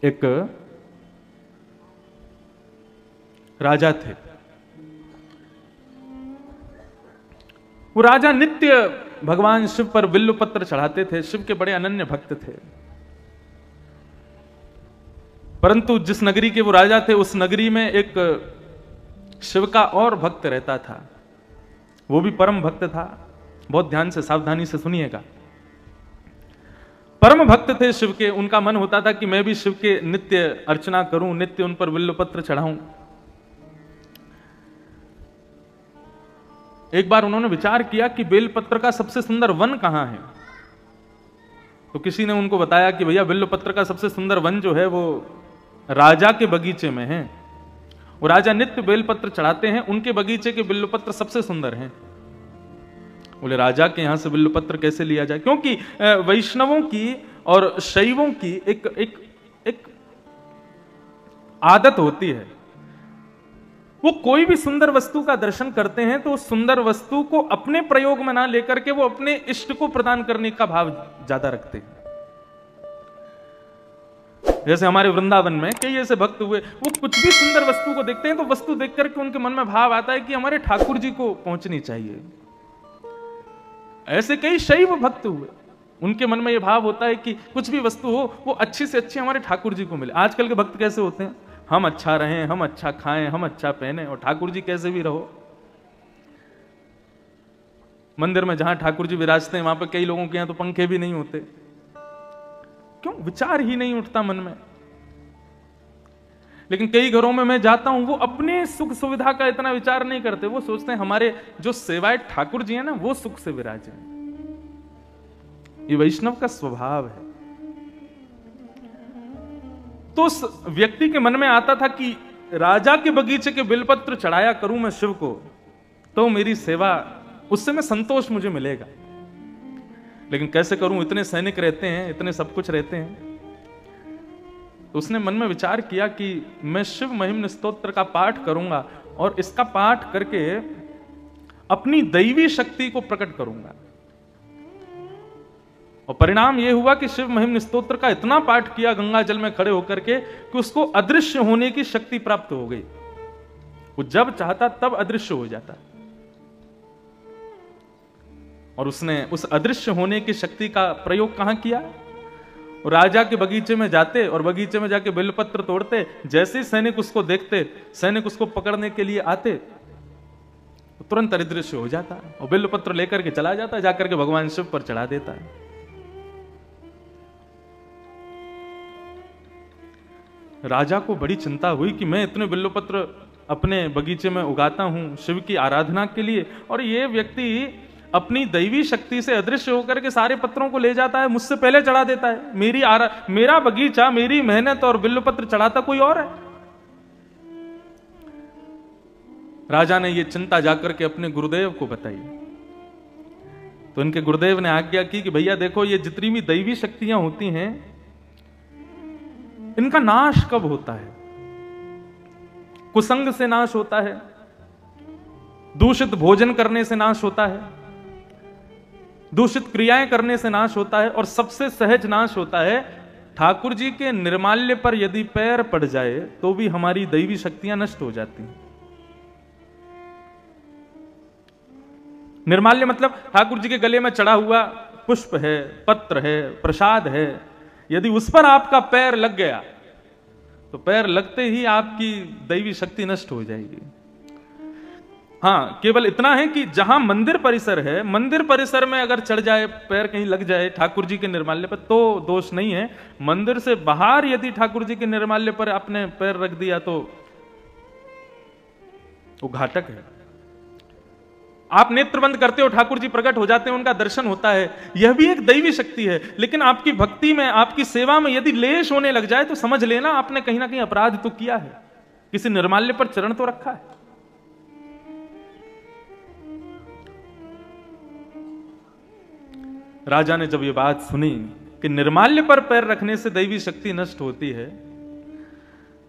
एक राजा थे। वो राजा नित्य भगवान शिव पर बिल्व पत्र चढ़ाते थे, शिव के बड़े अनन्य भक्त थे। परंतु जिस नगरी के वो राजा थे, उस नगरी में एक शिव का और भक्त रहता था। वो भी परम भक्त था। बहुत ध्यान से सावधानी से सुनिएगा। परम भक्त थे शिव के। उनका मन होता था कि मैं भी शिव के नित्य अर्चना करूं, नित्य उन पर बिल्व पत्र चढ़ाऊं। एक बार उन्होंने विचार किया कि बेलपत्र का सबसे सुंदर वन कहां है। तो किसी ने उनको बताया कि भैया बेलपत्र का सबसे सुंदर वन जो है वो राजा के बगीचे में है। वो राजा नित्य बेलपत्र चढ़ाते हैं, उनके बगीचे के बेलपत्र सबसे सुंदर हैं। बोले राजा के यहां से बेलपत्र कैसे लिया जाए, क्योंकि वैष्णवों की और शैवों की एक आदत होती है। वो कोई भी सुंदर वस्तु का दर्शन करते हैं तो उस सुंदर वस्तु को अपने प्रयोग में ना लेकर के वो अपने इष्ट को प्रदान करने का भाव ज्यादा रखते हैं। जैसे हमारे वृंदावन में कई ऐसे भक्त हुए, वो कुछ भी सुंदर वस्तु को देखते हैं तो वस्तु देख करके उनके मन में भाव आता है कि हमारे ठाकुर जी को पहुंचनी चाहिए। ऐसे कई शैव भक्त हुए, उनके मन में यह भाव होता है कि कुछ भी वस्तु हो वो अच्छी से अच्छी हमारे ठाकुर जी को मिले। आजकल के भक्त कैसे होते हैं, हम अच्छा रहें, हम अच्छा खाएं, हम अच्छा पहने, और ठाकुर जी कैसे भी रहो। मंदिर में जहां ठाकुर जी विराजते हैं वहां पर कई लोगों के यहां तो पंखे भी नहीं होते। क्यों? विचार ही नहीं उठता मन में। लेकिन कई घरों में मैं जाता हूं, वो अपने सुख सुविधा का इतना विचार नहीं करते। वो सोचते हैं हमारे जो सेवाए ठाकुर जी हैं ना, वो सुख से विराजे। ये वैष्णव का स्वभाव है। तो उस व्यक्ति के मन में आता था कि राजा के बगीचे के बिलपत्र चढ़ाया करूं मैं शिव को, तो मेरी सेवा, उससे मैं संतोष मुझे मिलेगा। लेकिन कैसे करूं, इतने सैनिक रहते हैं, इतने सब कुछ रहते हैं। तो उसने मन में विचार किया कि मैं शिव महिम्न स्तोत्र का पाठ करूंगा और इसका पाठ करके अपनी दैवी शक्ति को प्रकट करूंगा। और परिणाम यह हुआ कि शिव महिम्न स्तोत्र का इतना पाठ किया गंगा जल में खड़े होकर के कि उसको अदृश्य होने की शक्ति प्राप्त हो गई। वो जब चाहता तब अदृश्य हो जाता। और उसने उस अदृश्य होने की शक्ति का प्रयोग कहां किया? राजा के बगीचे में जाते और बगीचे में जाके बेलपत्र तोड़ते। जैसे ही सैनिक उसको देखते, सैनिक उसको पकड़ने के लिए आते, तो तुरंत अदृश्य हो जाता और बेलपत्र लेकर के चला जाता, जाकर के भगवान शिव पर चढ़ा देता है। राजा को बड़ी चिंता हुई कि मैं इतने बेलपत्र अपने बगीचे में उगाता हूं शिव की आराधना के लिए, और ये व्यक्ति अपनी दैवी शक्ति से अदृश्य होकर के सारे पत्रों को ले जाता है, मुझसे पहले चढ़ा देता है। मेरा बगीचा, मेरी मेहनत और बिल्वपत्र चढ़ाता कोई और है। राजा ने यह चिंता जाकर के अपने गुरुदेव को बताई। तो इनके गुरुदेव ने आज्ञा की कि भैया देखो, ये जितनी भी दैवी शक्तियां होती हैं, इनका नाश कब होता है? कुसंग से नाश होता है, दूषित भोजन करने से नाश होता है, दूषित क्रियाएं करने से नाश होता है, और सबसे सहज नाश होता है ठाकुर जी के निर्माल्य पर यदि पैर पड़ जाए तो भी हमारी दैवी शक्तियां नष्ट हो जाती हैं। निर्माल्य मतलब ठाकुर जी के गले में चढ़ा हुआ पुष्प है, पत्र है, प्रसाद है, यदि उस पर आपका पैर लग गया तो पैर लगते ही आपकी दैवी शक्ति नष्ट हो जाएगी। हाँ, केवल इतना है कि जहां मंदिर परिसर है, मंदिर परिसर में अगर चढ़ जाए, पैर कहीं लग जाए ठाकुर जी के निर्माल्य पर, तो दोष नहीं है। मंदिर से बाहर यदि ठाकुर जी के निर्माल्य पर आपने पैर रख दिया तो वो घातक है। आप नेत्र बंद करते हो, ठाकुर जी प्रकट हो जाते हैं, उनका दर्शन होता है, यह भी एक दैवी शक्ति है। लेकिन आपकी भक्ति में, आपकी सेवा में यदि लेश होने लग जाए तो समझ लेना आपने कहीं ना कहीं अपराध तो किया है, किसी निर्माल्य पर चरण तो रखा है। राजा ने जब ये बात सुनी कि निर्माल्य पर पैर रखने से दैवी शक्ति नष्ट होती है,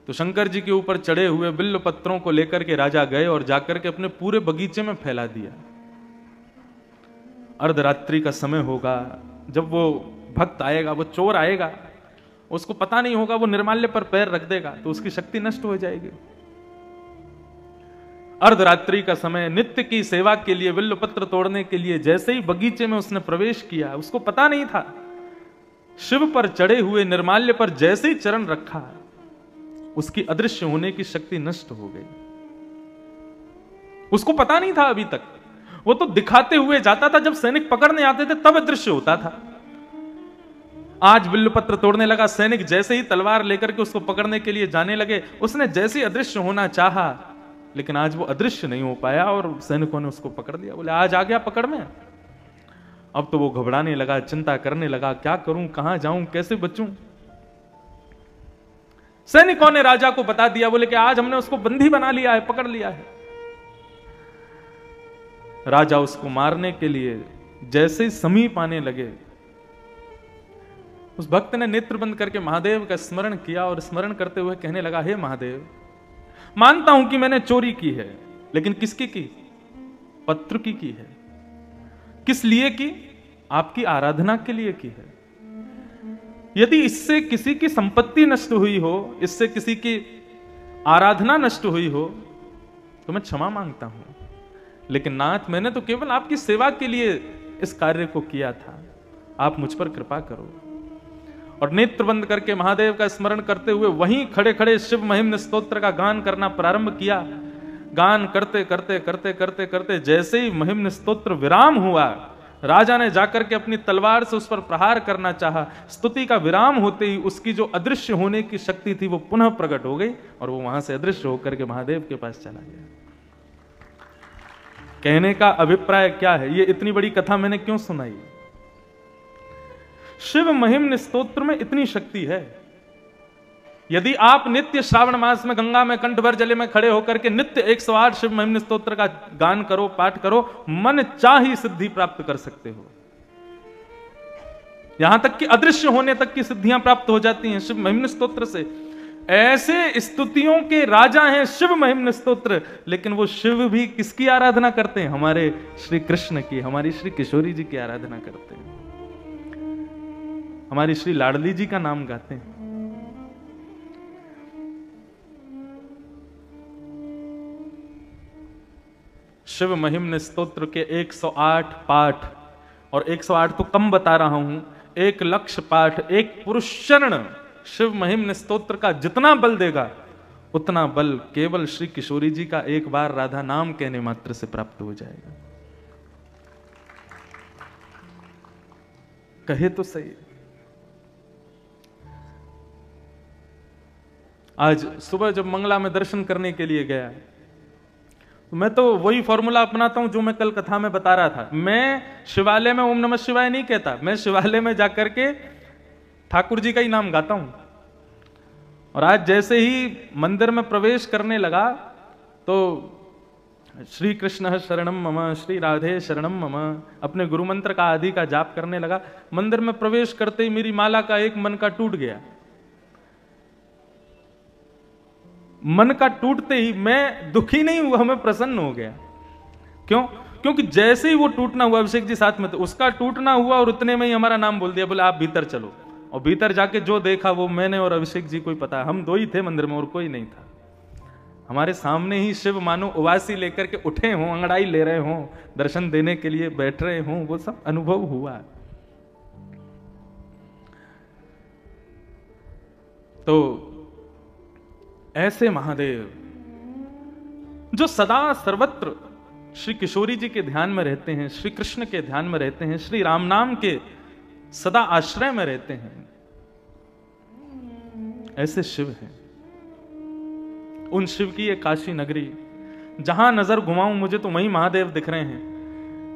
तो शंकर जी के ऊपर चढ़े हुए बिल्व पत्रों को लेकर के राजा गए और जाकर के अपने पूरे बगीचे में फैला दिया। अर्धरात्रि का समय होगा, जब वो भक्त आएगा, वो चोर आएगा, उसको पता नहीं होगा, वो निर्माल्य पर पैर रख देगा तो उसकी शक्ति नष्ट हो जाएगी। अर्धरात्रि का समय, नित्य की सेवा के लिए, बिल्वपत्र तोड़ने के लिए जैसे ही बगीचे में उसने प्रवेश किया, उसको पता नहीं था, शिव पर चढ़े हुए निर्माल्य पर जैसे ही चरण रखा, उसकी अदृश्य होने की शक्ति नष्ट हो गई। उसको पता नहीं था अभी तक, वो तो दिखाते हुए जाता था, जब सैनिक पकड़ने आते थे तब अदृश्य होता था। आज बिल्वपत्र तोड़ने लगा, सैनिक जैसे ही तलवार लेकर के उसको पकड़ने के लिए जाने लगे, उसने जैसे ही अदृश्य होना चाहा, लेकिन आज वो अदृश्य नहीं हो पाया और सैनिकों ने उसको पकड़ लिया। बोले आज आ गया पकड़ में। अब तो वो घबराने लगा, चिंता करने लगा, क्या करूं, कहां जाऊं, कैसे बचूं। सैनिकों ने राजा को बता दिया, बोले कि आज हमने उसको बंदी बना लिया है, पकड़ लिया है। राजा उसको मारने के लिए जैसे ही समीप आने लगे, उस भक्त ने नेत्र बंद करके महादेव का स्मरण किया और स्मरण करते हुए कहने लगा, हे महादेव, मानता हूं कि मैंने चोरी की है, लेकिन किसकी की? पत्र की है। किस लिए की? आपकी आराधना के लिए की है। यदि इससे किसी की संपत्ति नष्ट हुई हो, इससे किसी की आराधना नष्ट हुई हो, तो मैं क्षमा मांगता हूं, लेकिन नाथ मैंने तो केवल आपकी सेवा के लिए इस कार्य को किया था, आप मुझ पर कृपा करो। और नेत्र बंद करके महादेव का स्मरण करते हुए वहीं खड़े खड़े शिव महिम्न स्तोत्र का गान करना प्रारंभ किया। गान करते करते करते करते करते जैसे ही महिम्न स्तोत्र विराम हुआ, राजा ने जाकर के अपनी तलवार से उस पर प्रहार करना चाहा। स्तुति का विराम होते ही उसकी जो अदृश्य होने की शक्ति थी वो पुनः प्रकट हो गई और वो वहां से अदृश्य होकर के महादेव के पास चला गया। कहने का अभिप्राय क्या है, ये इतनी बड़ी कथा मैंने क्यों सुनाई? शिव महिम्न स्तोत्र में इतनी शक्ति है। यदि आप नित्य श्रावण मास में गंगा में कंठ भर जले में खड़े होकर के नित्य 108 शिव महिम्न स्तोत्र का गान करो, पाठ करो, मन चाही सिद्धि प्राप्त कर सकते हो। यहां तक कि अदृश्य होने तक की सिद्धियां प्राप्त हो जाती हैं शिव महिम्न स्तोत्र से। ऐसे स्तुतियों के राजा हैं शिव महिम्न स्तोत्र, लेकिन वो शिव भी किसकी आराधना करते हैं? हमारे श्री कृष्ण की, हमारी श्री किशोरी जी की आराधना करते हैं, हमारी श्री लाडली जी का नाम गाते हैं। शिव महिम्न स्तोत्र के 108 पाठ, और 108 तो कम बता रहा हूं, 1,00,000 पाठ, एक पुरुष चरण शिव महिम्न स्तोत्र का जितना बल देगा, उतना बल केवल श्री किशोरी जी का एक बार राधा नाम कहने मात्र से प्राप्त हो जाएगा। कहे तो सही। आज सुबह जब मंगला में दर्शन करने के लिए गया, मैं तो वही फॉर्मूला अपनाता हूं जो मैं कल कथा में बता रहा था। मैं शिवालय में ओम नमः शिवाय नहीं कहता, मैं शिवालय में जाकर के ठाकुर जी का ही नाम गाता हूं। और आज जैसे ही मंदिर में प्रवेश करने लगा तो श्री कृष्ण शरणम मम, श्री राधे शरणम मम, अपने गुरु मंत्र का आदि का जाप करने लगा। मंदिर में प्रवेश करते ही मेरी माला का एक मन का टूट गया। मन का टूटते ही मैं दुखी नहीं हुआ, मैं प्रसन्न हो गया। क्यों? क्योंकि जैसे ही वो टूटना हुआ, अभिषेक जी साथ में थे, उसका टूटना हुआ और उतने में ही हमारा नाम बोल दिया, बोले आप भीतर चलो। और भीतर जाके जो देखा वो मैंने और अभिषेक जी को ही पता। हम दो ही थे मंदिर में और कोई नहीं था। हमारे सामने ही शिव मानो उवासी लेकर के उठे हों, अंगड़ाई ले रहे हों, दर्शन देने के लिए बैठ रहे हों, वो सब अनुभव हुआ। तो ऐसे महादेव जो सदा सर्वत्र श्री किशोरी जी के ध्यान में रहते हैं, श्री कृष्ण के ध्यान में रहते हैं, श्री राम नाम के सदा आश्रय में रहते हैं, ऐसे शिव हैं। उन शिव की ये काशी नगरी, जहां नजर घुमाऊं मुझे तो वहीं महादेव दिख रहे हैं।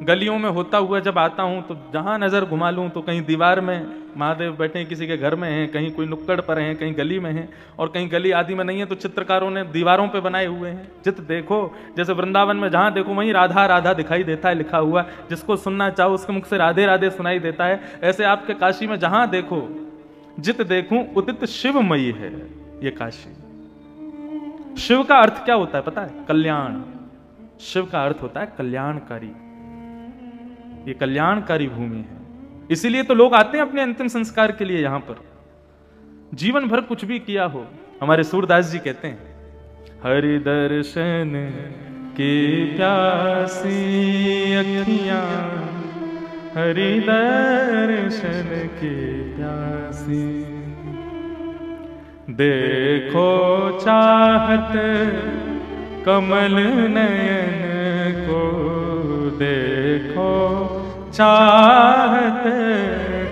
गलियों में होता हुआ जब आता हूं तो जहां नजर घुमा लूं तो कहीं दीवार में महादेव बैठे हैं, किसी के घर में हैं, कहीं कोई नुक्कड़ पर हैं, कहीं गली में हैं, और कहीं गली आदि में नहीं है तो चित्रकारों ने दीवारों पे बनाए हुए हैं। जित देखो, जैसे वृंदावन में जहां देखो वहीं राधा राधा दिखाई देता है लिखा हुआ, जिसको सुनना चाहो उसके मुख से राधे राधे सुनाई देता है। ऐसे आपके काशी में जहां देखो, जित देखूं उदित शिवमयी है ये काशी। शिव का अर्थ क्या होता है पता है? कल्याण। शिव का अर्थ होता है कल्याणकारी। ये कल्याणकारी भूमि है, इसीलिए तो लोग आते हैं अपने अंतिम संस्कार के लिए यहां पर। जीवन भर कुछ भी किया हो, हमारे सूरदास जी कहते हैं, हरि दर्शन की प्यासी अखियां, हरि दर्शन की प्यासी, देखो चाहत कमल नयन को, देखो चाहत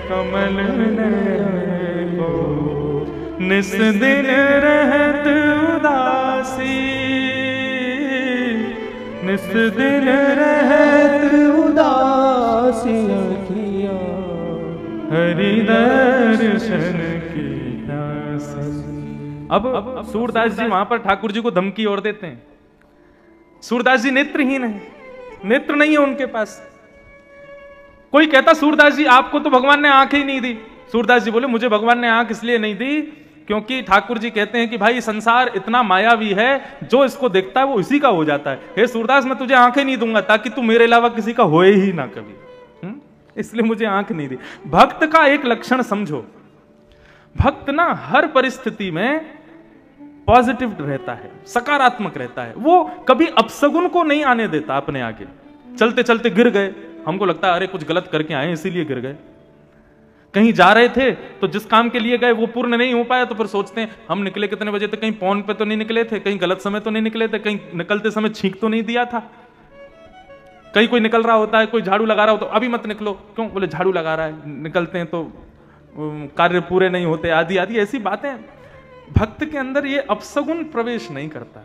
कमल नयन को, निस दिन रहत उदासी, निस दिन रहत उदासी अखियां, हरि दर्शन की प्यासी। अब सूरदास जी वहां पर ठाकुर जी को धमकी और देते हैं। सूरदास जी नेत्रहीन है, नेत्र नहीं है उनके पास। कोई कहता सूरदास जी आपको तो भगवान ने आंख ही नहीं दी। सूरदास जी बोले मुझे भगवान ने आंख इसलिए नहीं दी क्योंकि ठाकुर जी कहते हैं कि भाई संसार इतना मायावी है, जो इसको देखता है वो इसी का हो जाता है। हे सूरदास मैं तुझे आंखें नहीं दूंगा ताकि तू मेरे अलावा किसी का होए ही ना कभी, इसलिए मुझे आंख नहीं दी। भक्त का एक लक्षण समझो, भक्त ना हर परिस्थिति में पॉजिटिव रहता है, सकारात्मक रहता है। वो कभी अपशगुन को नहीं आने देता अपने आगे। चलते चलते गिर गए, हमको लगता है अरे कुछ गलत करके आए इसीलिए गिर गए। कहीं जा रहे थे तो जिस काम के लिए गए वो पूर्ण नहीं हो पाया तो फिर सोचते हैं हम निकले कितने बजे थे, कहीं पौन पे तो नहीं निकले थे, कहीं गलत समय तो नहीं निकले थे, कहीं निकलते समय छींक तो नहीं दिया था। कहीं कोई निकल रहा होता है, कोई झाड़ू लगा रहा हो तो अभी मत निकलो, क्यों? बोले झाड़ू लगा रहा है, निकलते हैं तो कार्य पूरे नहीं होते, आदि आदि ऐसी बातें। भक्त के अंदर ये अपशगुन प्रवेश नहीं करता।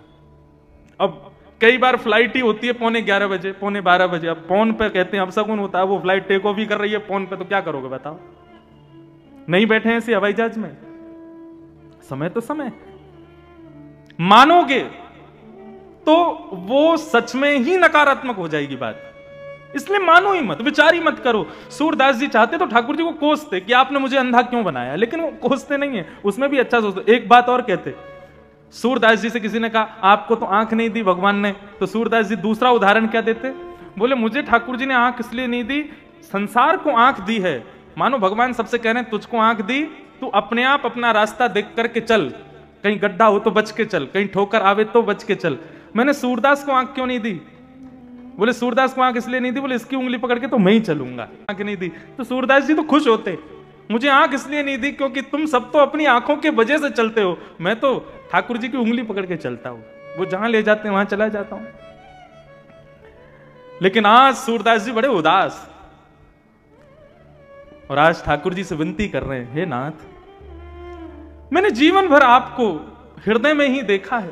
अब कई बार फ्लाइट ही होती है 11:15 बजे, 12:15 बजे, अब पौन पे कहते हैं अपशगुन होता है, वो फ्लाइट टेक ऑफ ही कर रही है पौन पे, तो क्या करोगे बताओ? नहीं बैठे हैं ऐसे हवाई जहाज में, समय तो समय। मानोगे तो वो सच में ही नकारात्मक हो जाएगी बात, इसलिए मानो ही मत, विचार ही मत करो। सूरदास जी चाहते तो ठाकुर जी को कोसते कि आपने मुझे अंधा क्यों बनाया, लेकिन वो कोसते नहीं है, उसमें भी अच्छा सोचते। एक बात और कहते, सूरदास जी से किसी ने कहा आपको तो आंख नहीं दी भगवान ने, तो सूरदास जी दूसरा उदाहरण क्या देते? बोले मुझे ठाकुर जी ने आंख इसलिए नहीं दी, संसार को आंख दी है। मानो भगवान सबसे कह रहे हैं तुझको आंख दी, तू अपने आप अपना रास्ता देख करके चल, कहीं गड्ढा हो तो बच के चल, कहीं ठोकर आवे तो बच के चल। मैंने सूरदास को आंख क्यों नहीं दी? बोले सूरदास को आंख इसलिए नहीं दी, बोले इसकी उंगली पकड़ के तो मैं ही चलूंगा। आंख नहीं दी तो सूरदास जी तो खुश होते, मुझे आंख इसलिए नहीं दी क्योंकि तुम सब तो अपनी आंखों के वजह से चलते हो, मैं तो ठाकुर जी की उंगली पकड़ के चलता हूं, वो जहां ले जाते हैं वहां चला जाता हूं। लेकिन आज सूरदास जी बड़े उदास, और आज ठाकुर जी से विनती कर रहे हैं, हे नाथ मैंने जीवन भर आपको हृदय में ही देखा है,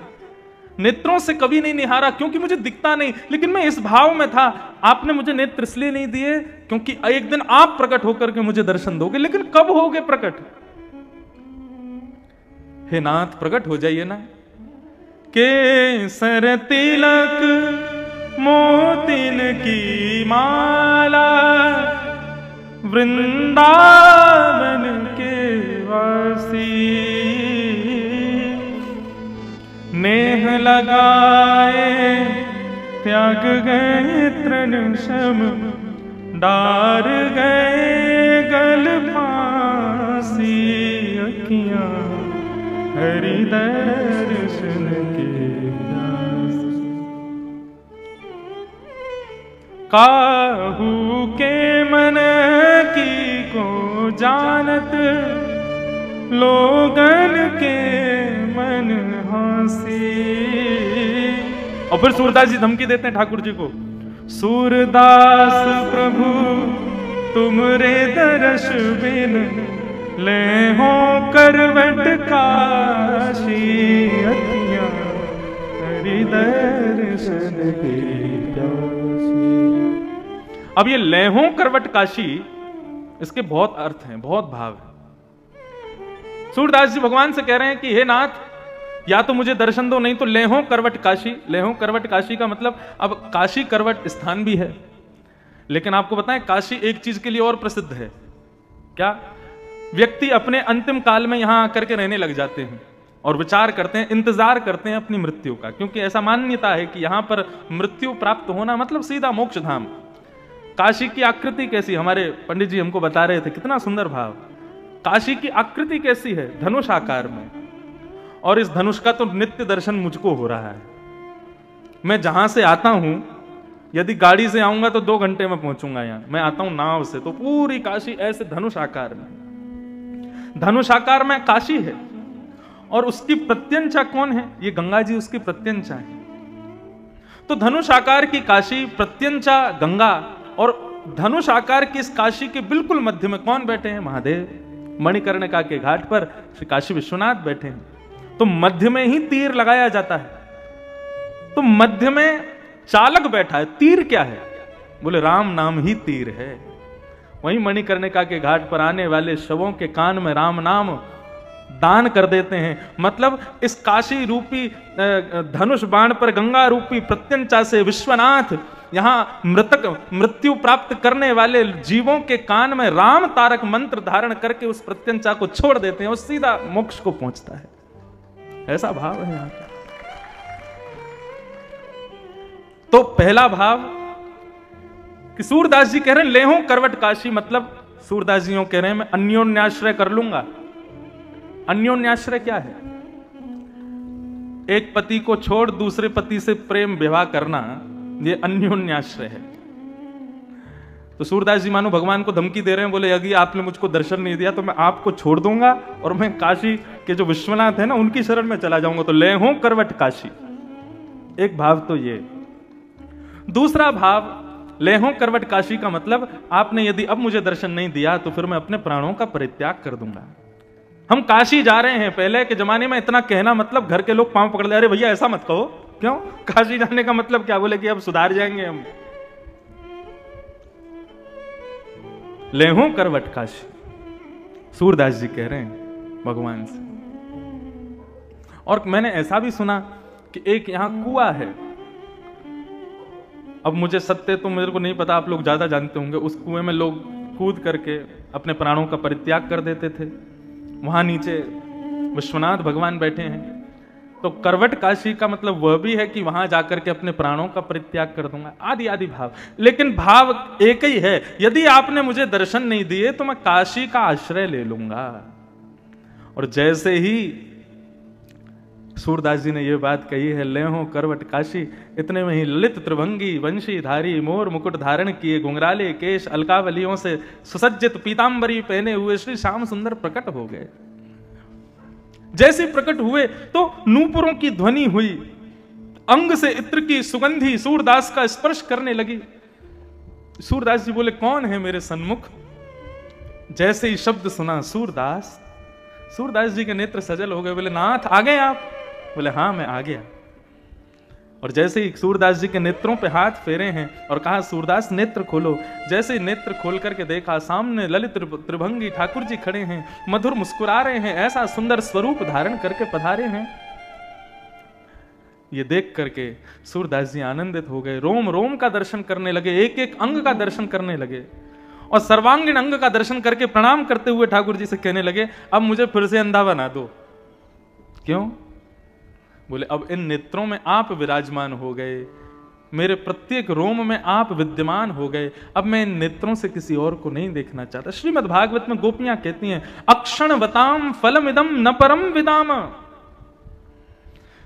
नेत्रों से कभी नहीं निहारा क्योंकि मुझे दिखता नहीं, लेकिन मैं इस भाव में था, आपने मुझे नेत्र इसलिए नहीं दिए क्योंकि एक दिन आप प्रकट होकर के मुझे दर्शन दोगे, लेकिन कब होगे प्रकट? हे नाथ प्रकट हो जाइए ना। केसर तिलक मोतिन की माला, वृंदावन के वासी, नेह लगाए त्याग गए तृण शम, डार गए गल फांसी, अखियां हरि दर्शन के प्यासी। काहू के मन की को जानत, लोगन के मन हासी। और फिर सूरदास जी धमकी देते हैं ठाकुर जी को, सूरदास प्रभु तुमरे दर्श बिन, ले हो करवट काशी, अखियां हरि दर्शन की प्यासी। अब ये लेहों करवट काशी, इसके बहुत अर्थ हैं, बहुत भाव है। सूरदास जी भगवान से कह रहे हैं कि हे नाथ या तो मुझे दर्शन दो, नहीं तो लेहों करवट काशी। लेहों करवट काशी का मतलब, अब काशी करवट स्थान भी है, लेकिन आपको बताएं काशी एक चीज के लिए और प्रसिद्ध है। क्या? व्यक्ति अपने अंतिम काल में यहां आकर के रहने लग जाते हैं और विचार करते हैं, इंतजार करते हैं अपनी मृत्यु का, क्योंकि ऐसा मान्यता है कि यहां पर मृत्यु प्राप्त होना मतलब सीधा मोक्ष धाम। काशी की आकृति कैसी, हमारे पंडित जी हमको बता रहे थे, कितना सुंदर भाव। काशी की आकृति कैसी है? धनुष आकार में, और इस धनुष का तो नित्य दर्शन मुझको हो रहा है। मैं जहां से आता हूं, यदि गाड़ी से आऊंगा तो 2 घंटे में पहुंचूंगा यहां। मैं आता हूं नाव से, तो पूरी काशी ऐसे धनुष आकार में, धनुष आकार में काशी है। और उसकी प्रत्यंचा कौन है? ये गंगा जी उसकी प्रत्यंचा है। तो धनुष आकार की काशी, प्रत्यंचा गंगा, और धनुष आकार की इस काशी के बिल्कुल मध्य में कौन बैठे हैं? महादेव। मणिकर्णिका के घाट पर श्री काशी विश्वनाथ बैठे हैं। तो मध्य में ही तीर लगाया जाता है। तो मध्य में चालक बैठा है। तीर क्या है? बोले राम नाम ही तीर है। वहीं मणिकर्णिका के घाट पर आने वाले शवों के कान में राम नाम दान कर देते हैं। मतलब इस काशी रूपी धनुष बाण पर गंगा रूपी प्रत्यंचा से विश्वनाथ यहां मृत्यु प्राप्त करने वाले जीवों के कान में राम तारक मंत्र धारण करके उस प्रत्यंचा को छोड़ देते हैं और सीधा मोक्ष को पहुंचता है। ऐसा भाव है यहां का। तो पहला भाव कि सूरदास जी कह रहे हैं लेहो करवट काशी, मतलब सूरदास जी कह रहे हैं मैं अन्योन्याश्रय कर लूंगा। अन्योन्याश्रय क्या है? एक पति को छोड़ दूसरे पति से प्रेम विवाह करना, ये अन्योन्याश्रय है। तो सूरदास जी मानो भगवान को धमकी दे रहे हैं, बोले यदि आपने मुझको दर्शन नहीं दिया तो मैं आपको छोड़ दूंगा और मैं काशी के जो विश्वनाथ है ना उनकी शरण में चला जाऊंगा। तो ले हो करवट काशी, एक भाव तो ये। दूसरा भाव, ले हो करवट काशी का मतलब आपने यदि अब मुझे दर्शन नहीं दिया तो फिर मैं अपने प्राणों का परित्याग कर दूंगा। हम काशी जा रहे हैं। पहले के जमाने में इतना कहना मतलब घर के लोग पांव पकड़ ले, अरे भैया ऐसा मत कहो। क्यों? काशी जाने का मतलब क्या? बोले कि अब सुधार जाएंगे हम। ले हो करवट काशी, सूरदास जी कह रहे हैं भगवान से। और मैंने ऐसा भी सुना कि एक यहां कुआं है। अब मुझे सत्य तो मेरे को नहीं पता, आप लोग ज्यादा जानते होंगे। उस कुएं में लोग कूद करके अपने प्राणों का परित्याग कर देते थे। वहां नीचे विश्वनाथ भगवान बैठे हैं। तो करवट काशी का मतलब वह भी है कि वहां जाकर के अपने प्राणों का परित्याग कर दूंगा, आदि आदि भाव। लेकिन भाव एक ही है, यदि आपने मुझे दर्शन नहीं दिए तो मैं काशी का आश्रय ले लूंगा। और जैसे ही सूरदास जी ने यह बात कही है, ले हो करवट काशी, इतने में ही ललित त्रिभंगी वंशी धारी मोर मुकुट धारण किए घुंघराले केश अलकावलियों से सुसज्जित पीतांबरी पहने हुए श्री श्याम सुंदर प्रकट हो गए। जैसे प्रकट हुए तो नूपुरों की ध्वनि हुई, अंग से इत्र की सुगंधी सूरदास का स्पर्श करने लगी। सूरदास जी बोले कौन है मेरे सन्मुख? जैसे ही शब्द सुना सूरदास, सूरदास जी के नेत्र सजल हो गए। बोले नाथ आ गए आप? बोले हाँ मैं आ गया। और जैसे ही सूरदास जी के नेत्रों पे हाथ फेरे हैं और कहा सूरदास नेत्र खोलो। जैसे ही नेत्र खोल करके देखा, सामने ललित त्रिभंगी ठाकुर जी खड़े हैं, मधुर मुस्कुरा रहे हैं, ऐसा सुंदर स्वरूप धारण करके पधारे हैं। ये देख करके सूरदास जी आनंदित हो गए, रोम रोम का दर्शन करने लगे, एक एक अंग का दर्शन करने लगे और सर्वांगीण अंग का दर्शन करके प्रणाम करते हुए ठाकुर जी से कहने लगे अब मुझे फिर से अंधा बना दो। क्यों? बोले अब इन नेत्रों में आप विराजमान हो गए, मेरे प्रत्येक रोम में आप विद्यमान हो गए, अब मैं इन नेत्रों से किसी और को नहीं देखना चाहता। श्रीमद् भागवत में गोपियां कहती हैं अक्षण वताम फलमिदम न परम विदाम।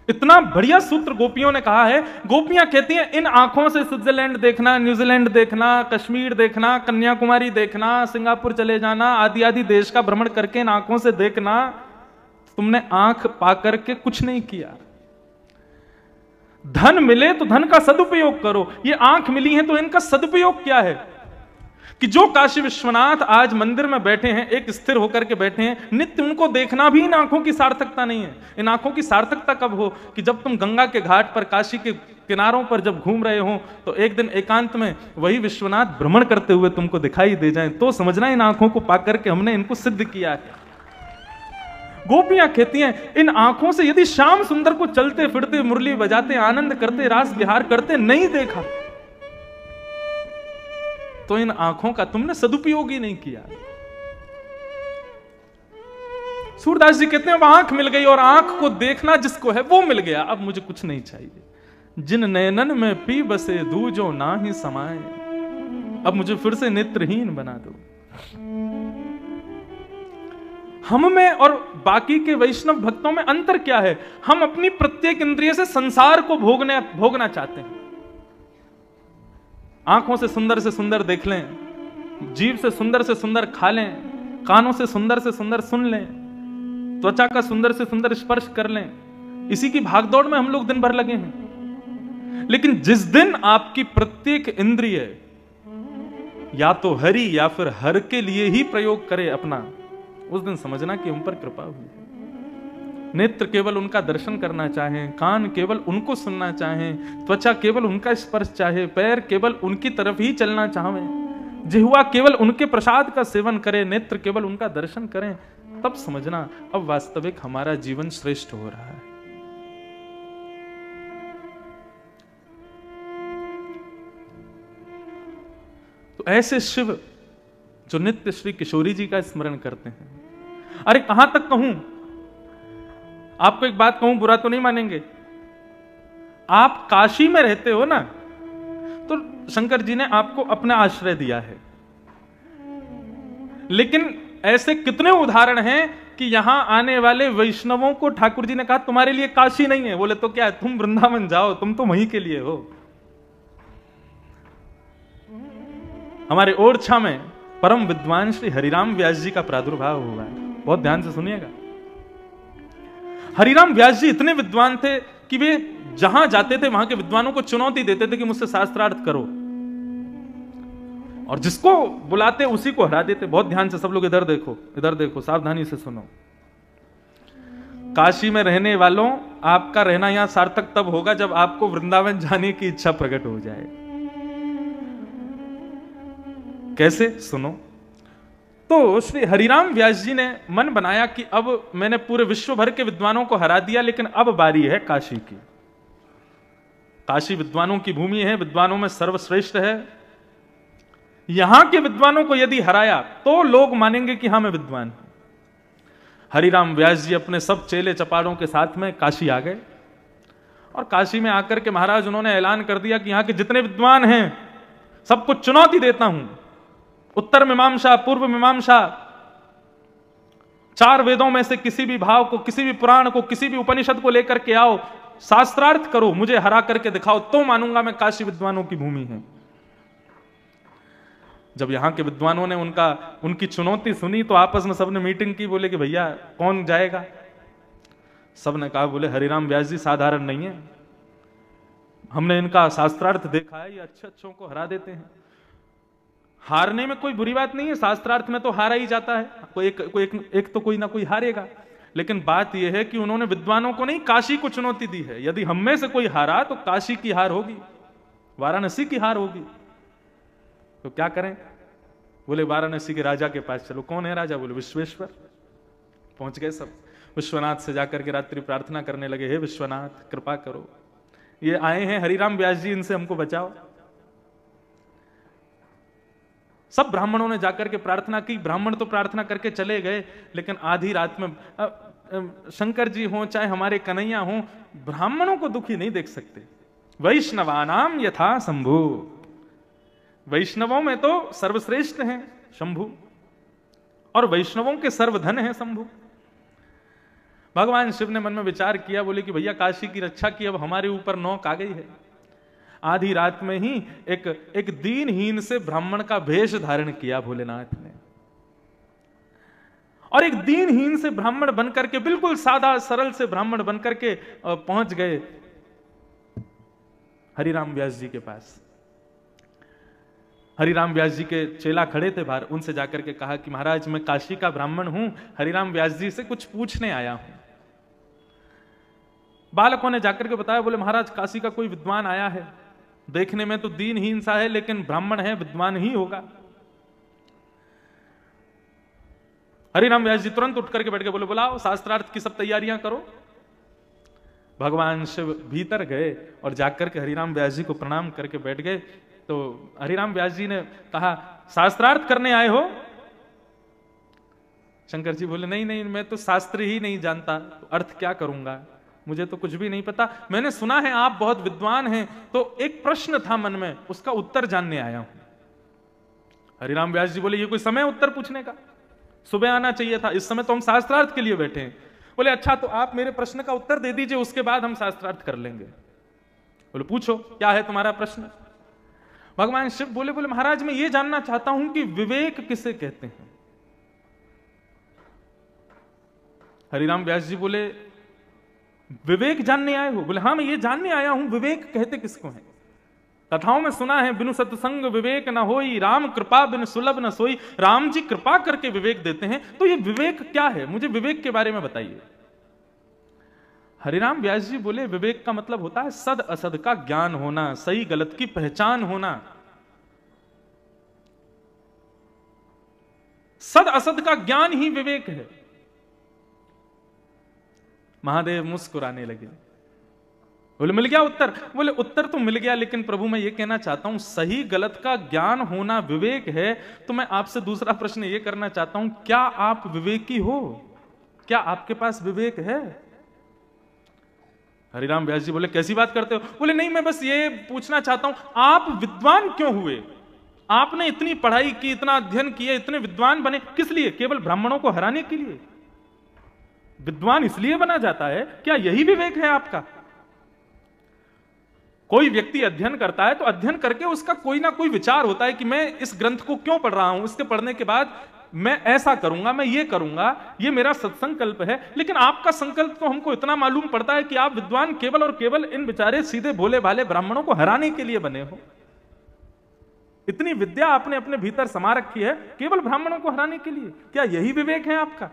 इतना बढ़िया सूत्र गोपियों ने कहा है। गोपियां कहती हैं इन आंखों से स्विट्जरलैंड देखना, न्यूजीलैंड देखना, कश्मीर देखना, कन्याकुमारी देखना, सिंगापुर चले जाना, आदि आदि देश का भ्रमण करके इन आंखों से देखना, तुमने आंख पाकर के कुछ नहीं किया। धन मिले तो धन का सदुपयोग करो। ये आंख मिली है तो इनका सदुपयोग क्या है कि जो काशी विश्वनाथ आज मंदिर में बैठे हैं, एक स्थिर होकर के बैठे हैं, नित्य उनको देखना भी इन आंखों की सार्थकता नहीं है। इन आंखों की सार्थकता कब हो कि जब तुम गंगा के घाट पर, काशी के किनारों पर जब घूम रहे हो तो एक दिन एकांत में वही विश्वनाथ भ्रमण करते हुए तुमको दिखाई दे जाए, तो समझना इन आंखों को पाकर के हमने इनको सिद्ध किया है। गोपियां कहती हैं इन आंखों से यदि श्याम सुंदर को चलते फिरते, मुरली बजाते, आनंद करते, रास विहार करते नहीं देखा तो इन आंखों का तुमने सदुपयोग ही नहीं किया। सूरदास जी कहते हैं अब आंख मिल गई और आंख को देखना जिसको है वो मिल गया, अब मुझे कुछ नहीं चाहिए। जिन नयनन में पी बसे दूजो ना ही समाए, अब मुझे फिर से नेत्रहीन बना दो। हम में और बाकी के वैष्णव भक्तों में अंतर क्या है? हम अपनी प्रत्येक इंद्रिय से संसार को भोगना चाहते हैं। आंखों से सुंदर देख लें, जीभ से सुंदर खा लें, कानों से सुंदर सुन लें, त्वचा का सुंदर से सुंदर स्पर्श कर लें। इसी की भागदौड़ में हम लोग दिन भर लगे हैं। लेकिन जिस दिन आपकी प्रत्येक इंद्रिय या तो हरि या फिर हर के लिए ही प्रयोग करे अपना, उस दिन समझना कि हम पर कृपा हुई है। नेत्र केवल उनका दर्शन करना चाहें, कान केवल उनको सुनना चाहें, त्वचा केवल उनका स्पर्श चाहे, पैर केवल उनकी तरफ ही चलना चाहें, जिह्वा केवल उनके प्रसाद का सेवन करे, नेत्र केवल उनका दर्शन करें, तब समझना अब वास्तविक हमारा जीवन श्रेष्ठ हो रहा है। तो ऐसे शिव जो नित्य श्री किशोरी जी का स्मरण करते हैं। अरे कहां तक कहूं, आपको एक बात कहूं, बुरा तो नहीं मानेंगे। आप काशी में रहते हो ना, तो शंकर जी ने आपको अपना आश्रय दिया है। लेकिन ऐसे कितने उदाहरण हैं कि यहां आने वाले वैष्णवों को ठाकुर जी ने कहा तुम्हारे लिए काशी नहीं है। बोले तो क्या है, तुम वृंदावन जाओ, तुम तो वहीं के लिए हो। हमारे ओरछा में परम विद्वान श्री हरिराम व्यास जी का प्रादुर्भाव हुआ है। बहुत ध्यान से सुनिएगा। हरिराम व्यास जी इतने विद्वान थे कि वे जहां जाते थे वहां के विद्वानों को चुनौती देते थे कि मुझसे शास्त्रार्थ करो, और जिसको बुलाते उसी को हरा देते। बहुत ध्यान से सब लोग इधर देखो, सावधानी से सुनो। काशी में रहने वालों, आपका रहना यहां सार्थक तब होगा जब आपको वृंदावन जाने की इच्छा प्रकट हो जाए। कैसे? सुनो। तो श्री हरिराम व्यास जी ने मन बनाया कि अब मैंने पूरे विश्व भर के विद्वानों को हरा दिया, लेकिन अब बारी है काशी की। काशी विद्वानों की भूमि है, विद्वानों में सर्वश्रेष्ठ है। यहां के विद्वानों को यदि हराया तो लोग मानेंगे कि हां मैं विद्वान हूं। हरिराम व्यास जी अपने सब चेले चपाड़ों के साथ में काशी आ गए, और काशी में आकर के महाराज उन्होंने ऐलान कर दिया कि यहां के जितने विद्वान हैं सबको चुनौती देता हूं। उत्तर मीमांसा, पूर्व मीमांसा, 4 वेदों में से किसी भी भाव को, किसी भी पुराण को, किसी भी उपनिषद को लेकर के आओ, शास्त्रार्थ करो, मुझे हरा करके दिखाओ, तो मानूंगा मैं काशी विद्वानों की भूमि है। जब यहां के विद्वानों ने उनकी चुनौती सुनी तो आपस में सबने मीटिंग की। बोले कि भैया कौन जाएगा? सबने कहा, बोले हरिराम व्यास जी साधारण नहीं है, हमने इनका शास्त्रार्थ देखा है, ये अच्छों को हरा देते हैं। हारने में कोई बुरी बात नहीं है, शास्त्रार्थ में तो हारा ही जाता है, एक तो कोई ना कोई हारेगा। लेकिन बात यह है कि उन्होंने विद्वानों को नहीं, काशी को चुनौती दी है। यदि हम में से कोई हारा तो काशी की हार होगी, वाराणसी की हार होगी। तो क्या करें? बोले वाराणसी के राजा के पास चलो। कौन है राजा? बोले विश्वेश्वर। पहुंच गए सब। विश्वनाथ से जाकर के रात्रि प्रार्थना करने लगे, हे विश्वनाथ कृपा करो, ये आए हैं हरिराम व्यास जी, इनसे हमको बचाओ। सब ब्राह्मणों ने जाकर के प्रार्थना की। ब्राह्मण तो प्रार्थना करके चले गए, लेकिन आधी रात में शंकर जी हों चाहे हमारे कन्हैया हों, ब्राह्मणों को दुखी नहीं देख सकते। वैष्णवानाम यथा शंभु, वैष्णवों में तो सर्वश्रेष्ठ हैं शंभु, और वैष्णवों के सर्वधन है शंभु। भगवान शिव ने मन में विचार किया, बोले कि भैया काशी की रक्षा की, अब हमारे ऊपर नौक आ गई है। आधी रात में ही एक दीनहीन से ब्राह्मण का भेष धारण किया भोलेनाथ ने, और एक दीनहीन से ब्राह्मण बनकर के, बिल्कुल सादा सरल से ब्राह्मण बनकर के पहुंच गए हरिराम व्यास जी के पास। हरिराम व्यास जी के चेला खड़े थे बाहर, उनसे जाकर के कहा कि महाराज मैं काशी का ब्राह्मण हूं, हरिराम व्यास जी से कुछ पूछने आया हूं। बालकों ने जाकर के बताया, बोले महाराज काशी का कोई विद्वान आया है, देखने में तो दीनहीन सा है, लेकिन ब्राह्मण है, विद्वान ही होगा। हरिराम व्यास जी तुरंत उठ करके बैठ गए, बोले बुलाओ, शास्त्रार्थ की सब तैयारियां करो। भगवान शिव भीतर गए और जाकर के हरिराम व्यास जी को प्रणाम करके बैठ गए। तो हरिराम व्यास जी ने कहा, शास्त्रार्थ करने आए हो? शंकर जी बोले, नहीं नहीं, मैं तो शास्त्र ही नहीं जानता, तो अर्थ क्या करूंगा, मुझे तो कुछ भी नहीं पता। मैंने सुना है आप बहुत विद्वान हैं, तो एक प्रश्न था मन में, उसका उत्तर जानने आया हूं। हरिराम व्यास जी बोले, ये कोई समय उत्तर पूछने का? सुबह आना चाहिए था, इस समय तो हम शास्त्रार्थ के लिए बैठे हैं। बोले अच्छा तो आप मेरे प्रश्न का उत्तर दे दीजिए, उसके बाद हम शास्त्रार्थ कर लेंगे। बोले पूछो क्या है तुम्हारा प्रश्न। भगवान शिव बोले महाराज मैं ये जानना चाहता हूं कि विवेक किसे कहते हैं। हरिराम व्यास जी बोले विवेक जानने आए हो। बोले हाँ मैं ये जानने आया हूं विवेक कहते किसको है। कथाओं में सुना है बिनु सत्संग विवेक न होई, राम कृपा बिन सुलभ न सोई। राम जी कृपा करके विवेक देते हैं, तो ये विवेक क्या है, मुझे विवेक के बारे में बताइए। हरिराम व्यास जी बोले विवेक का मतलब होता है सद असद का ज्ञान होना, सही गलत की पहचान होना। सद असद का ज्ञान ही विवेक है। महादेव मुस्कुराने लगे, बोले मिल गया उत्तर। बोले उत्तर तो मिल गया, लेकिन प्रभु मैं ये कहना चाहता हूं सही गलत का ज्ञान होना विवेक है, तो मैं आपसे दूसरा प्रश्न ये करना चाहता हूं क्या आप विवेकी हो, क्या आपके पास विवेक है। हरिराम व्यास जी बोले कैसी बात करते हो। बोले नहीं मैं बस ये पूछना चाहता हूं आप विद्वान क्यों हुए, आपने इतनी पढ़ाई की, इतना अध्ययन किया, इतने विद्वान बने किस लिए, केवल ब्राह्मणों को हराने के लिए। विद्वान इसलिए बना जाता है, क्या यही विवेक है आपका। कोई व्यक्ति अध्ययन करता है तो अध्ययन करके उसका कोई ना कोई विचार होता है कि मैं इस ग्रंथ को क्यों पढ़ रहा हूं, इसके पढ़ने के बाद मैं ऐसा करूंगा, मैं ये करूंगा, ये मेरा सत्संकल्प है। लेकिन आपका संकल्प तो हमको इतना मालूम पड़ता है कि आप विद्वान केवल और केवल इन बेचारे सीधे भोले भाले ब्राह्मणों को हराने के लिए बने हो। इतनी विद्या आपने अपने भीतर समा रखी है केवल ब्राह्मणों को हराने के लिए, क्या यही विवेक है आपका।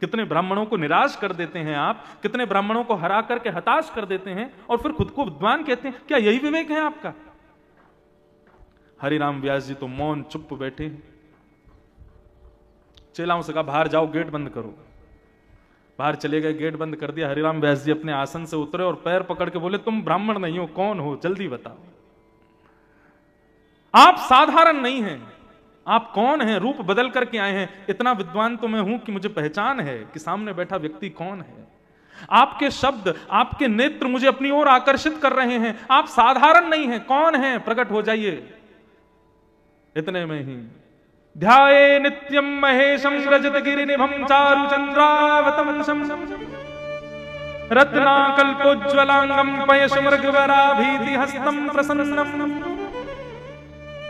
कितने ब्राह्मणों को निराश कर देते हैं आप, कितने ब्राह्मणों को हरा करके हताश कर देते हैं और फिर खुद को विद्वान कहते हैं, क्या यही विवेक है आपका। हरिराम व्यास जी तो मौन चुप बैठे हैं। चेलाओं से कहा बाहर जाओ, गेट बंद करो। बाहर चले गए, गेट बंद कर दिया। हरिराम व्यास जी अपने आसन से उतरे और पैर पकड़ के बोले तुम ब्राह्मण नहीं हो, कौन हो जल्दी बताओ। आप साधारण नहीं हैं, आप कौन हैं, रूप बदल करके आए हैं। इतना विद्वान तो मैं हूं कि मुझे पहचान है कि सामने बैठा व्यक्ति कौन है। आपके शब्द, आपके नेत्र मुझे अपनी ओर आकर्षित कर रहे हैं। आप साधारण नहीं हैं, कौन हैं, प्रकट हो जाइए। इतने में ही ध्याये नित्यम महेशम रजत गिरिनिभं चारु चंद्रावतंसम रत्नाकल्पोज्ज्वलांगम पयशमृगवराभीति हस्तं प्रसन्नम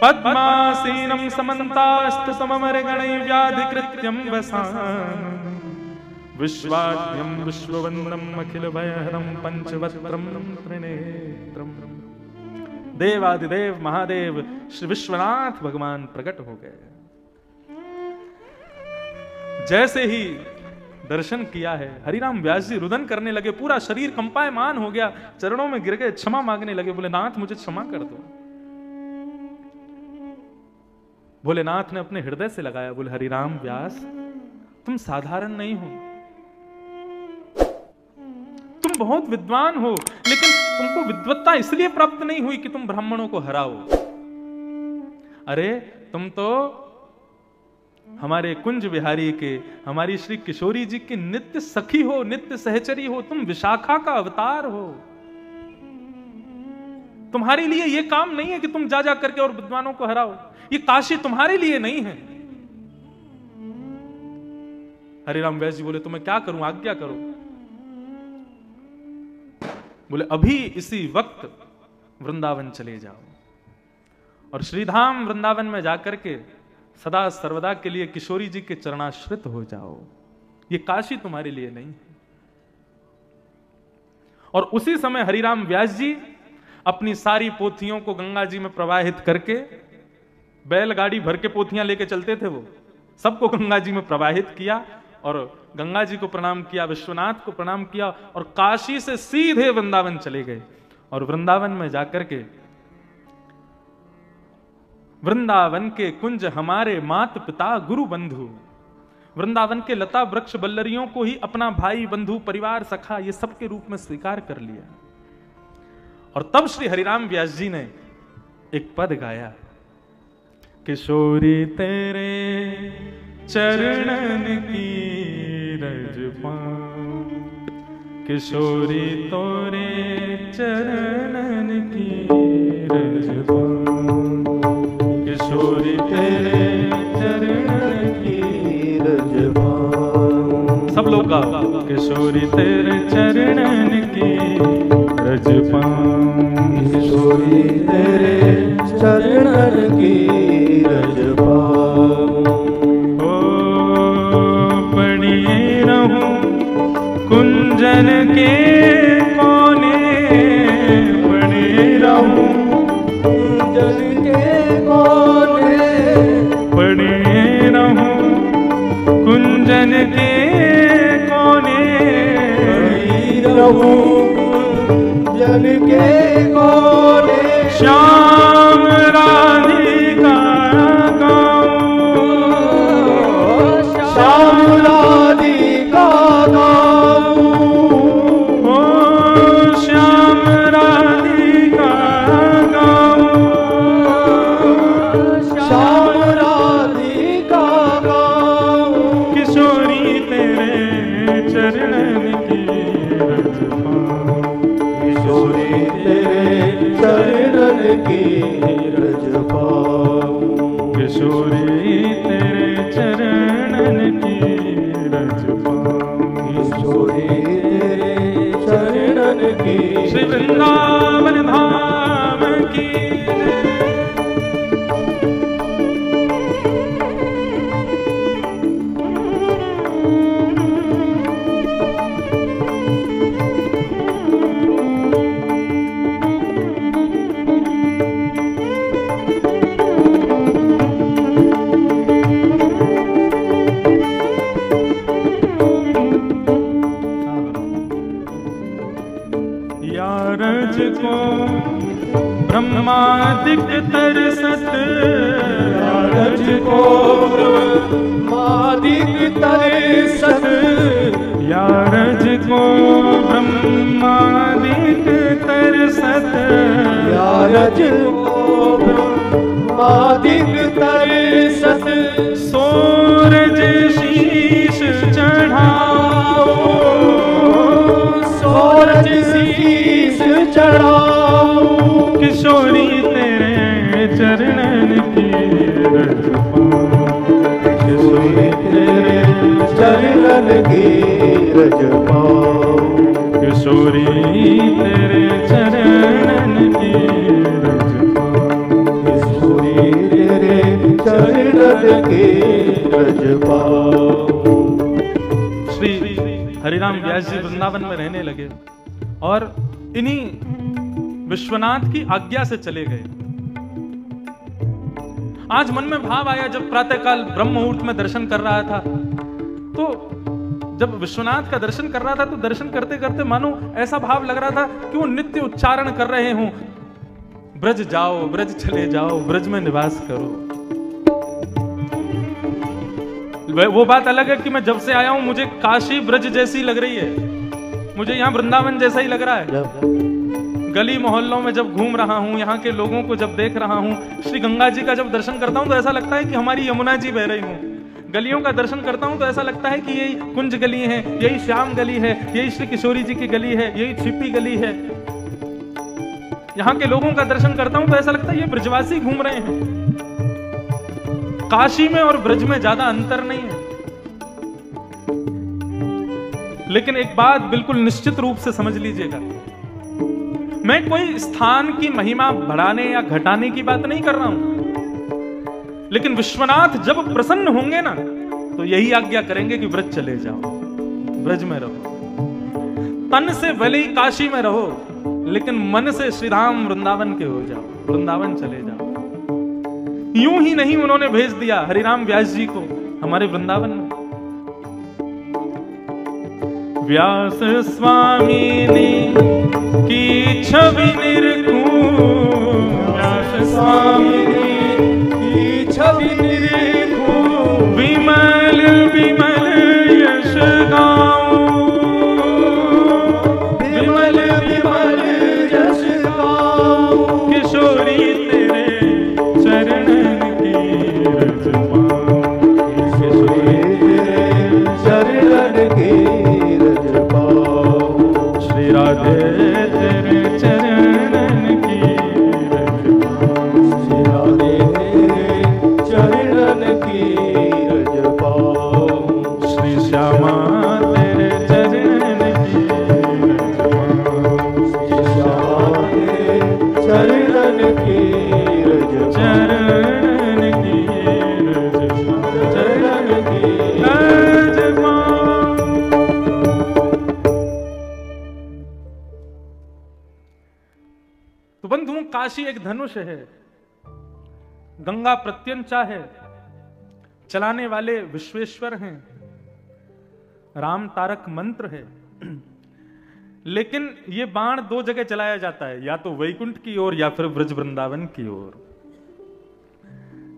पद्मासीनं समन्तास्तु सममरगणैर्व्याधिकृत्यं वसानं विश्वाद्यं विश्ववन्दनम् अखिलभयहरं पंचवक्त्रं त्रिनेत्रम्। देवादिदेव महादेव श्री विश्वनाथ भगवान प्रकट हो गए। जैसे ही दर्शन किया है हरिराम व्यास जी रुदन करने लगे, पूरा शरीर कंपायमान हो गया, चरणों में गिर गए, क्षमा मांगने लगे। बोले नाथ मुझे क्षमा कर दो। भोलेनाथ ने अपने हृदय से लगाया, बोले हरिराम व्यास तुम साधारण नहीं हो, तुम बहुत विद्वान हो, लेकिन तुमको विद्वत्ता इसलिए प्राप्त नहीं हुई कि तुम ब्राह्मणों को हराओ। अरे तुम तो हमारे कुंज विहारी के, हमारी श्री किशोरी जी की नित्य सखी हो, नित्य सहचरी हो, तुम विशाखा का अवतार हो। तुम्हारे लिए यह काम नहीं है कि तुम जा करके और विद्वानों को हराओ, ये काशी तुम्हारे लिए नहीं है। हरिराम व्यास जी बोले तो मैं क्या करूं, आज्ञा करो। बोले अभी इसी वक्त वृंदावन चले जाओ और श्रीधाम वृंदावन में जाकर के सदा सर्वदा के लिए किशोरी जी के चरणाश्रित हो जाओ, ये काशी तुम्हारे लिए नहीं है। और उसी समय हरिराम व्यास जी अपनी सारी पोथियों को गंगा जी में प्रवाहित करके, बैलगाड़ी भर के पोथियां लेके चलते थे वो, सबको गंगा जी में प्रवाहित किया और गंगा जी को प्रणाम किया, विश्वनाथ को प्रणाम किया और काशी से सीधे वृंदावन चले गए। और वृंदावन में जाकर के वृंदावन के कुंज हमारे मात पिता गुरु बंधु, वृंदावन के लता वृक्ष बल्लरियों को ही अपना भाई बंधु परिवार सखा ये सब के रूप में स्वीकार कर लिया। और तब श्री हरिराम व्यास जी ने एक पद गाया, किशोरी तेरे चरणन की रज पाऊं, किशोरी तोरे चरणन की रज पाऊं, किशोरी तेरे चरण गाओ किशोरी तेरे चरणन की रज पाऊं, किशोरी तेरे चरणन की रज पाऊं। पड़ी रहूं कुंजन के कोने, पड़ी रहूं कुंजन के कोने, पड़ी रहूं कुंजन के कोने, पड़ी रहूं कुंजन के कोने। श्याम राधिका गाऊं, श्याम राधिका गाऊं, ओ श्याम राधिका गाऊं, श्याम राधिका गाऊं। किशोरी तेरे चरणन की रज पाऊं, किशोरी तेरे चरणन की रज पाऊं, किशोरी तेरे चरणन की रज पाऊं, किशोरी तेरे चरणन की। श्री वृंदावन धाम की यारज को ब्रह्मादिक तरसत, यारज को ब्रह्मादिक तरसत, यारज को ब्रह्मादिक तरसत, यारज को ब्रह्मादिक तरसत। सूरज शीश चढ़ाओ, सूरज शीश चढ़ाओ। किशोरी तेरे चरणन की रज पाऊं, किशोरी तेरे चरणन की रज पाऊं, किशोरी तेरे चरणन की रज पाऊं, किशोरी तेरे चरणन की रज पाऊं। श्री हरिराम व्यास जी वृंदावन में रहने लगे और इन्हीं विश्वनाथ की आज्ञा से चले गए। आज मन में भाव आया, जब प्रातःकाल ब्रह्म मुहूर्त में दर्शन कर रहा था, तो जब विश्वनाथ का दर्शन कर रहा था तो दर्शन करते करते मानो ऐसा भाव लग रहा था कि वो नित्य उच्चारण कर रहे हों, ब्रज जाओ, ब्रज चले जाओ, ब्रज में निवास करो। वो बात अलग है कि मैं जब से आया हूं मुझे काशी ब्रज जैसी लग रही है, मुझे यहाँ वृंदावन जैसा ही लग रहा है। गली मोहल्लों में जब घूम रहा हूँ, यहाँ के लोगों को जब देख रहा हूँ, श्री गंगा जी का जब दर्शन करता हूँ तो ऐसा लगता है कि हमारी यमुना जी बह रही हूँ। गलियों का दर्शन करता हूँ तो ऐसा लगता है कि यही कुंज गली है, यही श्याम गली है, यही श्री किशोरी जी की गली है, यही छिपी गली है। यहाँ के लोगों का दर्शन करता हूँ तो ऐसा लगता है ये ब्रजवासी घूम रहे हैं। काशी में और ब्रज में ज्यादा अंतर नहीं है। लेकिन एक बात बिल्कुल निश्चित रूप से समझ लीजिएगा, मैं कोई स्थान की महिमा बढ़ाने या घटाने की बात नहीं कर रहा हूं, लेकिन विश्वनाथ जब प्रसन्न होंगे ना तो यही आज्ञा करेंगे कि ब्रज चले जाओ, ब्रज में रहो। तन से भले ही काशी में रहो, लेकिन मन से श्री राम वृंदावन के हो जाओ, वृंदावन चले जाओ। यूं ही नहीं उन्होंने भेज दिया हरिराम व्यास जी को हमारे वृंदावन में। व्यास स्वामी ने की छवि निरखूं, व्यास स्वामी की छवि निरखूं, विमल विमल यश गाऊं, विमल विमल यश गाऊं। किशोरी तेरे चरणन की रज पाऊं, किशोरी तेरे चरणन की रज पाऊं। श्री राधे तेरे चरणन की काशी एक धनुष है, गंगा प्रत्यंचा है, चलाने वाले विश्वेश्वर हैं, राम तारक मंत्र है। लेकिन ये बाण दो जगह चलाया जाता है, या तो वैकुंठ की ओर या फिर ब्रज वृंदावन की ओर।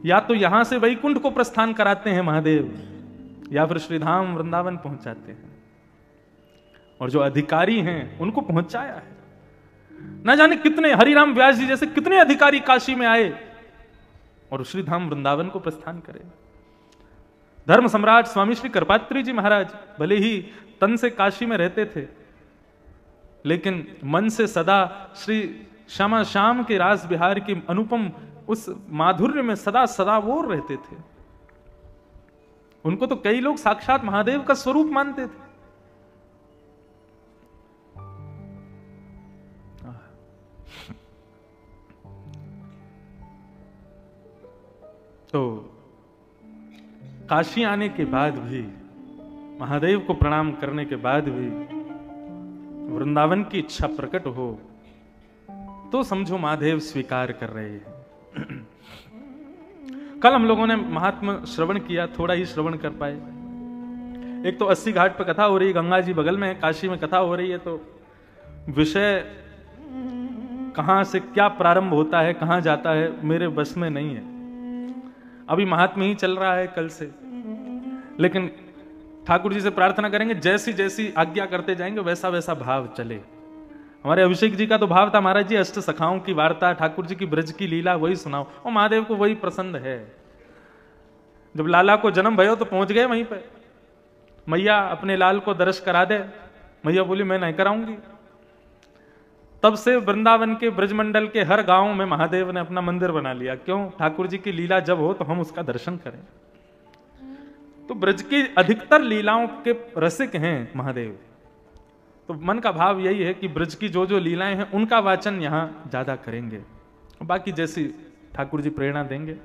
या तो यहां से वैकुंठ को प्रस्थान कराते हैं महादेव, या फिर श्रीधाम वृंदावन पहुंचाते हैं। और जो अधिकारी हैं उनको पहुंचाया है। ना जाने कितने हरिराम व्यास जी जैसे कितने अधिकारी काशी में आए और श्रीधाम वृंदावन को प्रस्थान करे। धर्म सम्राट स्वामी श्री करपात्री जी महाराज भले ही तन से काशी में रहते थे, लेकिन मन से सदा श्री श्यामा श्याम के रास बिहार की अनुपम उस माधुर्य में सदा सदावोर रहते थे। उनको तो कई लोग साक्षात महादेव का स्वरूप मानते थे। तो काशी आने के बाद भी, महादेव को प्रणाम करने के बाद भी वृंदावन की इच्छा प्रकट हो तो समझो महादेव स्वीकार कर रहे हैं। कल हम लोगों ने महात्मा श्रवण किया, थोड़ा ही श्रवण कर पाए। एक तो 80 घाट पर कथा हो रही है, गंगा जी बगल में, काशी में कथा हो रही है, तो विषय कहां से क्या प्रारंभ होता है, कहां जाता है, मेरे बस में नहीं है। अभी महात्मा ही चल रहा है कल से, लेकिन ठाकुर जी से प्रार्थना करेंगे जैसी जैसी आज्ञा करते जाएंगे वैसा वैसा भाव चले। हमारे अभिषेक जी का तो भाव था, महाराज जी अष्ट सखाओं की वार्ता, ठाकुर जी की ब्रज की लीला वही सुनाओ, और महादेव को वही पसंद है। जब लाला को जन्म भयो तो पहुंच गए वहीं पे, मैया अपने लाल को दर्श करा दे, मैया बोली मैं नहीं कराऊंगी। तब से वृंदावन के ब्रजमंडल के हर गांव में महादेव ने अपना मंदिर बना लिया। क्यों? ठाकुर जी की लीला जब हो तो हम उसका दर्शन करें। तो ब्रज की अधिकतर लीलाओं के रसिक हैं महादेव, तो मन का भाव यही है कि ब्रज की जो जो लीलाएं हैं उनका वाचन यहां ज्यादा करेंगे, बाकी जैसी ठाकुर जी प्रेरणा देंगे।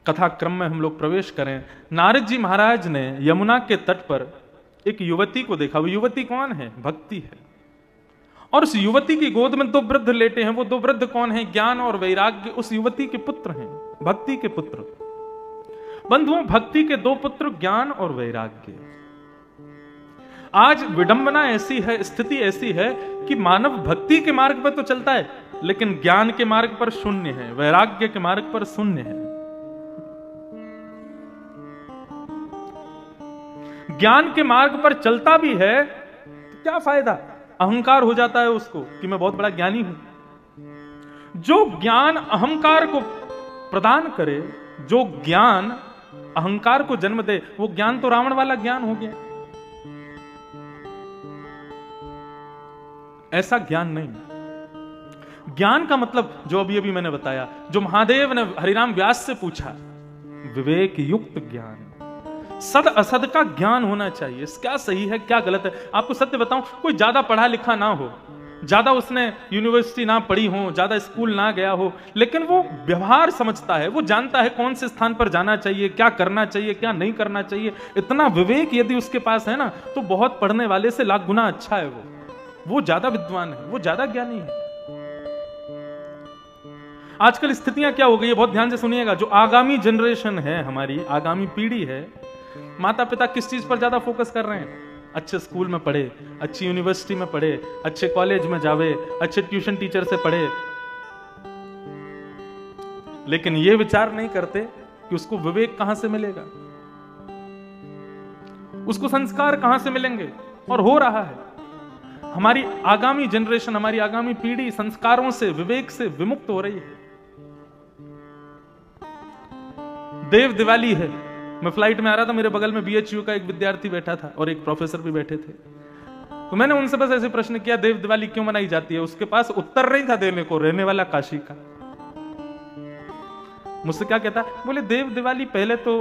कथा क्रम में हम लोग प्रवेश करें। नारद जी महाराज ने यमुना के तट पर एक युवती को देखा। वो युवती कौन है? भक्ति है। और उस युवती की गोद में दो वृद्ध लेटे हैं। वो दो वृद्ध कौन है? ज्ञान और वैराग्य उस युवती के पुत्र हैं, भक्ति के पुत्र। बंधुओं, भक्ति के दो पुत्र ज्ञान और वैराग्य। आज विडंबना ऐसी है, स्थिति ऐसी है कि मानव भक्ति के मार्ग पर तो चलता है, लेकिन ज्ञान के मार्ग पर शून्य है, वैराग्य के मार्ग पर शून्य है। ज्ञान के मार्ग पर चलता भी है तो क्या फायदा? अहंकार हो जाता है उसको कि मैं बहुत बड़ा ज्ञानी हूं। जो ज्ञान अहंकार को प्रदान करे, जो ज्ञान अहंकार को जन्म दे, वो ज्ञान तो रावण वाला ज्ञान हो गया। ऐसा ज्ञान नहीं। ज्ञान का मतलब जो अभी अभी मैंने बताया, जो महादेव ने हरिराम व्यास से पूछा, विवेक युक्त ज्ञान, सद असद का ज्ञान होना चाहिए। क्या सही है क्या गलत है। आपको सत्य बताऊं, कोई ज्यादा पढ़ा लिखा ना हो, ज्यादा उसने यूनिवर्सिटी ना पढ़ी हो, ज्यादा स्कूल ना गया हो, लेकिन वो व्यवहार समझता है, वो जानता है कौन से स्थान पर जाना चाहिए, क्या करना चाहिए, क्या नहीं करना चाहिए। इतना विवेक यदि उसके पास है ना, तो बहुत पढ़ने वाले से लाख गुना अच्छा है। वो ज्यादा विद्वान है, वो ज्यादा ज्ञानी है। आजकल स्थितियां क्या हो गई है, बहुत ध्यान से सुनिएगा। जो आगामी जनरेशन है, हमारी आगामी पीढ़ी है, माता पिता किस चीज पर ज्यादा फोकस कर रहे हैं? अच्छे स्कूल में पढ़े, अच्छी यूनिवर्सिटी में पढ़े, अच्छे कॉलेज में जावे, अच्छे ट्यूशन टीचर से पढ़े, लेकिन ये विचार नहीं करते कि उसको विवेक कहां से मिलेगा, उसको संस्कार कहां से मिलेंगे। और हो रहा है, हमारी आगामी जनरेशन, हमारी आगामी पीढ़ी संस्कारों से, विवेक से विमुक्त हो रही है। देव दिवाली है, मैं फ्लाइट में आ रहा था, मेरे बगल में बीएचयू का एक विद्यार्थी बैठा था और एक प्रोफेसर भी बैठे थे। तो मैंने उनसे बस ऐसे प्रश्न किया, देव दिवाली क्यों मनाई जाती है? उसके पास उत्तर नहीं था देने को, रहने वाला काशी का। मुझसे क्या कहता? बोले देव दिवाली पहले तो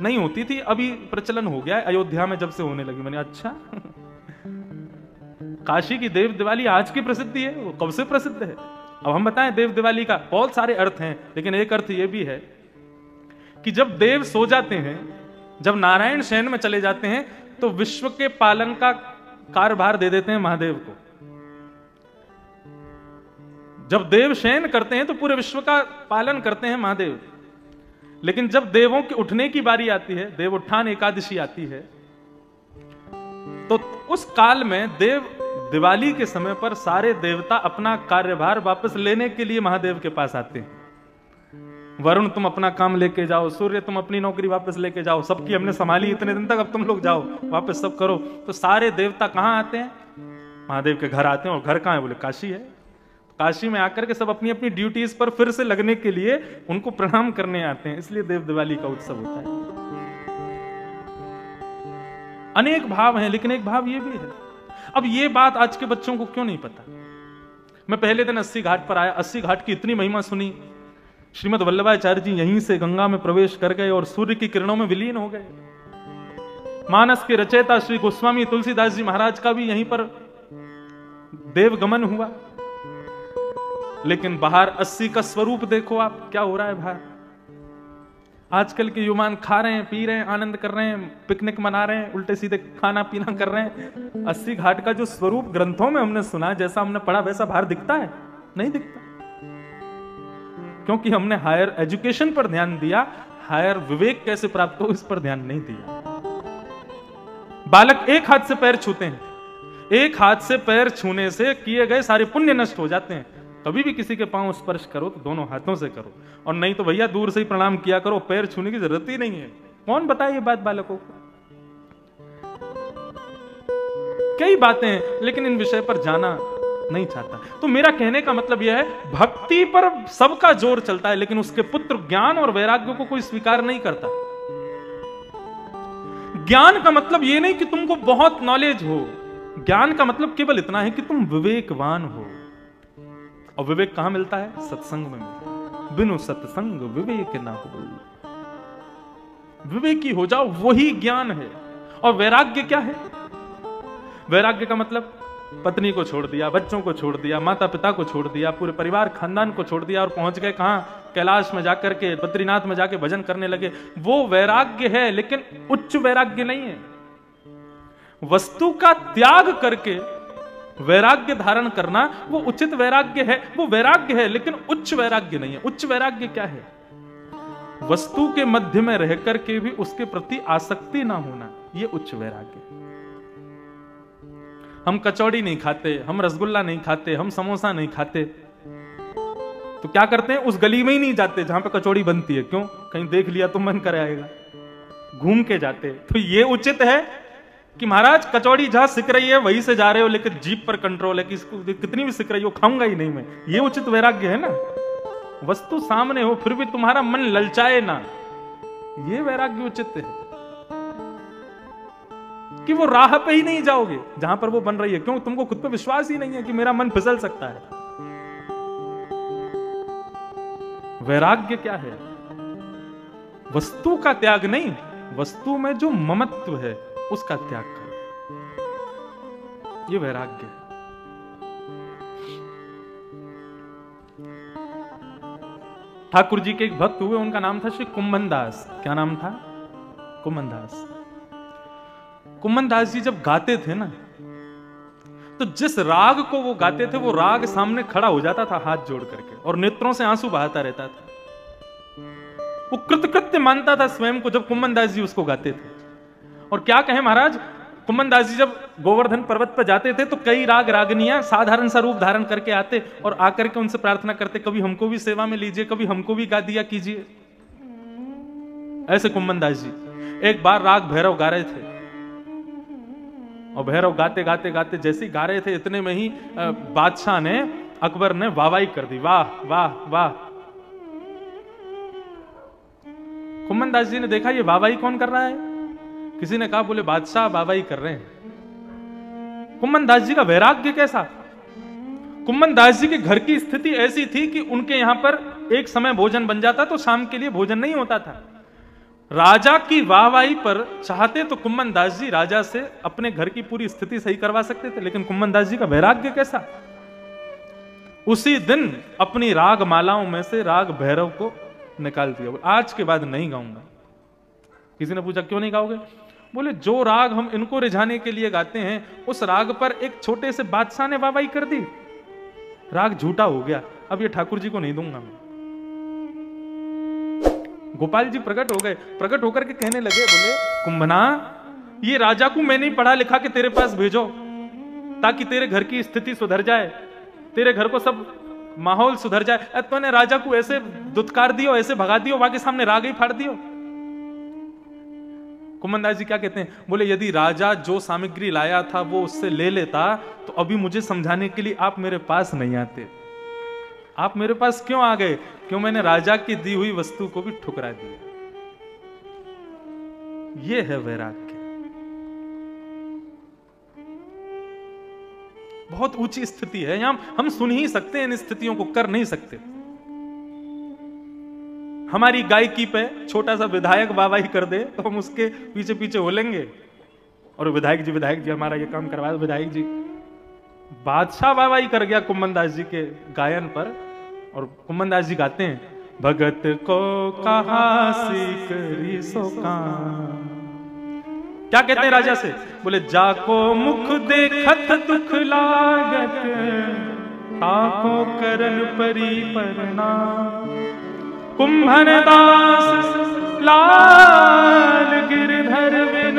नहीं होती थी, अभी प्रचलन हो गया है अयोध्या में जब से होने लगी। मैंने अच्छा, काशी की देव दिवाली आज की प्रसिद्धि है, वो कब से प्रसिद्ध है? अब हम बताएं, देव दिवाली का बहुत सारे अर्थ हैं, लेकिन एक अर्थ ये भी है कि जब देव सो जाते हैं, जब नारायण शयन में चले जाते हैं, तो विश्व के पालन का कार्यभार दे देते हैं महादेव को। जब देव शयन करते हैं तो पूरे विश्व का पालन करते हैं महादेव, लेकिन जब देवों के उठने की बारी आती है, देव उत्थान एकादशी आती है, तो उस काल में देव दिवाली के समय पर सारे देवता अपना कार्यभार वापस लेने के लिए महादेव के पास आते हैं। वरुण तुम अपना काम लेके जाओ, सूर्य तुम अपनी नौकरी वापस लेके जाओ, सबकी हमने संभाली इतने दिन तक, अब तुम लोग जाओ वापस सब करो। तो सारे देवता कहां आते हैं? महादेव के घर आते हैं। और घर कहां है? बोले काशी है। काशी में आकर के सब अपनी अपनी ड्यूटीज पर फिर से लगने के लिए उनको प्रणाम करने आते हैं, इसलिए देव दिवाली का उत्सव होता है। अनेक भाव हैं, लेकिन एक भाव ये भी है। अब ये बात आज के बच्चों को क्यों नहीं पता? मैं पहले दिन 80 घाट पर आया, 80 घाट की इतनी महिमा सुनी। श्रीमद वल्लभाचार्य जी यहीं से गंगा में प्रवेश कर गए और सूर्य की किरणों में विलीन हो गए। मानस के रचयिता श्री गोस्वामी तुलसीदास जी महाराज का भी यहीं पर देवगमन हुआ। लेकिन बाहर 80 का स्वरूप देखो आप, क्या हो रहा है बाहर। आजकल के युवान खा रहे हैं, पी रहे हैं, आनंद कर रहे हैं, पिकनिक मना रहे हैं, उल्टे सीधे खाना पीना कर रहे हैं। 80 घाट का जो स्वरूप ग्रंथों में हमने सुना, जैसा हमने पढ़ा, वैसा बाहर दिखता है? नहीं दिखता, क्योंकि हमने हायर एजुकेशन पर ध्यान दिया, हायर विवेक कैसे प्राप्त हो इस पर ध्यान नहीं दिया। बालक एक हाथ से पैर छूते हैं, एक हाथ से पैर छूने से किए गए सारे पुण्य नष्ट हो जाते हैं। कभी भी किसी के पांव स्पर्श करो तो दोनों हाथों से करो, और नहीं तो भैया दूर से ही प्रणाम किया करो, पैर छूने की जरूरत ही नहीं है। कौन बताए ये बात बालकों को? कई बातें हैं, लेकिन इन विषय पर जाना नहीं चाहता। तो मेरा कहने का मतलब यह है, भक्ति पर सबका जोर चलता है, लेकिन उसके पुत्र ज्ञान और वैराग्य को कोई स्वीकार नहीं करता। ज्ञान का मतलब यह नहीं कि तुमको बहुत नॉलेज हो, ज्ञान का मतलब केवल इतना है कि तुम विवेकवान हो। और विवेक कहां मिलता है? सत्संग में मिलता है। बिनु सत्संग विवेक ना हो। विवेकी हो जाओ, वही ज्ञान है। और वैराग्य क्या है? वैराग्य का मतलब पत्नी को छोड़ दिया, बच्चों को छोड़ दिया, माता पिता को छोड़ दिया, पूरे परिवार खानदान को छोड़ दिया और पहुंच गए कहां? कैलाश में जाकर के, बद्रीनाथ में जाके भजन करने लगे। वो वैराग्य है, लेकिन उच्च वैराग्य नहीं है। वस्तु का त्याग करके वैराग्य धारण करना वो उचित वैराग्य है, वो वैराग्य है, लेकिन उच्च वैराग्य नहीं है। उच्च वैराग्य क्या है? वस्तु के मध्य में रह करके भी उसके प्रति आसक्ति ना होना, ये उच्च वैराग्य। हम कचौड़ी नहीं खाते, हम रसगुल्ला नहीं खाते, हम समोसा नहीं खाते, तो क्या करते हैं? उस गली में ही नहीं जाते जहां पे कचौड़ी बनती है। क्यों? कहीं देख लिया तो मन कर आएगा, घूम के जाते। तो ये उचित है कि महाराज कचौड़ी जहां सिक रही है वहीं से जा रहे हो, लेकिन जीप पर कंट्रोल है कि इसको कितनी भी सिक रही हो खाऊंगा ही नहीं मैं। ये उचित वैराग्य है ना? वस्तु सामने हो फिर भी तुम्हारा मन ललचाए ना, ये वैराग्य उचित है। कि वो राह पे ही नहीं जाओगे जहां पर वो बन रही है। क्यों? तुमको खुद पे विश्वास ही नहीं है कि मेरा मन फिसल सकता है। वैराग्य क्या है? वस्तु का त्याग नहीं, वस्तु में जो ममत्व है उसका त्याग करो, ये वैराग्य है। ठाकुर जी के एक भक्त हुए, उनका नाम था श्री कुम्भन दास। क्या नाम था? कुम्भन दास। कुम्भन दास जी जब गाते थे ना, तो जिस राग को वो गाते थे वो राग सामने खड़ा हो जाता था हाथ जोड़ करके, और नेत्रों से आंसू बहाता रहता था। वो कृतकृत्य मानता था स्वयं को जब कुम्भन दास जी उसको गाते थे। और क्या कहें महाराज, कुम्भन दास जी जब गोवर्धन पर्वत पर जाते थे तो कई राग रागनियां साधारण सा रूप धारण करके आते और आकर के उनसे प्रार्थना करते, कभी हमको भी सेवा में लीजिए, कभी हमको भी गा दिया कीजिए। ऐसे कुम्भन दास जी एक बार राग भैरव गा रहे थे, और भैरव गाते गाते गाते जैसे ही गा रहे थे, इतने में ही बादशाह ने, अकबर ने वाहवाही कर दी, वाह वाह वाह। कुम्भन दास जी ने देखा ये वाहवाही कौन कर रहा है? किसी ने कहा, बोले बादशाह वाहवाही कर रहे हैं। कुम्भन दास जी का वैराग्य कैसा? कुम्भन दास जी के घर की स्थिति ऐसी थी कि उनके यहां पर एक समय भोजन बन जाता तो शाम के लिए भोजन नहीं होता था। राजा की वाहवाही पर चाहते तो कुम्भन दास जी राजा से अपने घर की पूरी स्थिति सही करवा सकते थे, लेकिन कुम्भन दास जी का वैराग्य कैसा? उसी दिन अपनी राग मालाओं में से राग भैरव को निकाल दिया। आज के बाद नहीं गाऊंगा। किसी ने पूछा क्यों नहीं गाओगे? बोले जो राग हम इनको रिझाने के लिए गाते हैं, उस राग पर एक छोटे से बादशाह ने वाहवाही कर दी, राग झूठा हो गया, अब ये ठाकुर जी को नहीं दूंगा मैं। गोपाल जी प्रकट हो गए, प्रकट होकर के कहने लगे, बोले कुंभना, ये राजा को मैं नहीं पढ़ा लिखा के तेरे पास भेजो ताकि तेरे घर की स्थिति सुधर जाए, तेरे घर को सब माहौल सुधर जाए। तूने राजा को ऐसे दुत्कार दियो, ऐसे भगा दियो, वहां के सामने राग ही फाड़ दियो। कुंभनदास जी क्या कहते हैं, बोले यदि राजा जो सामग्री लाया था वो उससे ले लेता तो अभी मुझे समझाने के लिए आप मेरे पास नहीं आते। आप मेरे पास क्यों आ गए? क्यों मैंने राजा की दी हुई वस्तु को भी ठुकरा दिया। ये है वैराग्य। बहुत ऊंची स्थिति है, यहां हम सुन ही सकते हैं, इन स्थितियों को कर नहीं सकते। हमारी गायकी पे छोटा सा विधायक वाहवाही कर दे तो हम उसके पीछे पीछे होलेंगे, और विधायक जी हमारा ये काम करवाया। विधायक जी बादशाह वाहवाही कर गया कुंभनदास जी के गायन पर, और कुंभनदास जी गाते हैं, भगत को कहा सीकरी सो काम। क्या कहते हैं राजा से? बोले जाको मुख देखत दुख लागत, ताको करन परी प्रणाम। कुंभनदास लाल गिरधर बिन,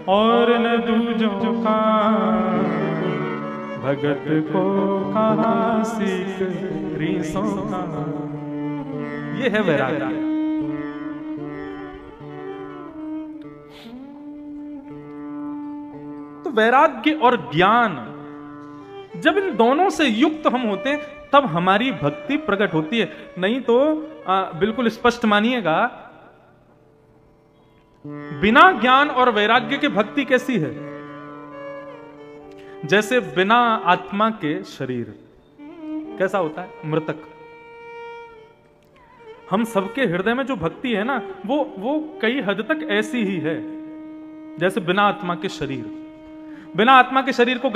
और न दूजो काम। भगत को कहा सीकरी सो काम। ये है वैराग्य। तो वैराग्य और ज्ञान, जब इन दोनों से युक्त हम होते हैं तब हमारी भक्ति प्रकट होती है। नहीं तो बिल्कुल स्पष्ट मानिएगा, बिना ज्ञान और वैराग्य के भक्ति कैसी है? जैसे बिना आत्मा के शरीर कैसा होता है? मृतक। हम सबके हृदय में जो भक्ति है ना, वो कई हद तक ऐसी ही है जैसे बिना आत्मा के शरीर। बिना आत्मा के शरीर को